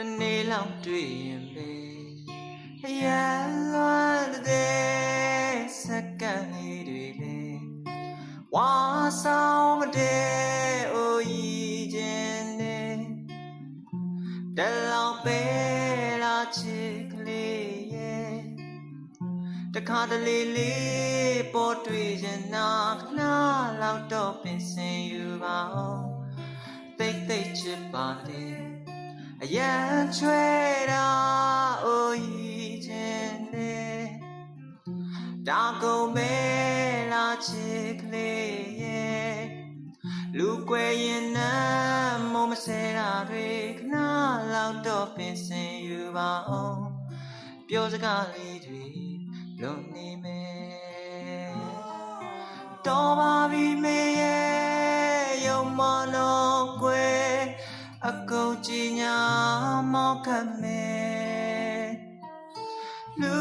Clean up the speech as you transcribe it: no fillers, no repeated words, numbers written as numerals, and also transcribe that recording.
တနေ့လောက်တွေ့ရင်ပဲအရာလွမ်းတဲ့စက္ကန့်လေးတွေလေဝါဆောင်မတဲ့အိုကြီးခြင်းနဲ့တလောင်ပဲလာချစ်ကလေးရဲ့တခါတလေလေးပေါ်တွေ့ရင်နာခဏလောက်တော့ပင်စင်ယူပါအောင်တိတ်တိတ်ချစ်ပါလေအရန်ချွဲတာအိုကြီးခြင်းနဲ့တာကုန်မဲလာချစ်ကလေးရဲ့လူကွယ်ရင်နမ်းမမဆဲတာတွေခဏလောက်တော့ပင်စင်ယူပါအောင်ပြောစကားလေးတွေလွန်နေမယ်တော်ပါပြီမေရဲ့ယုံမလို့ကွယ်အကုန်ကြည်ညာမောက်ခတ်မယ်လူ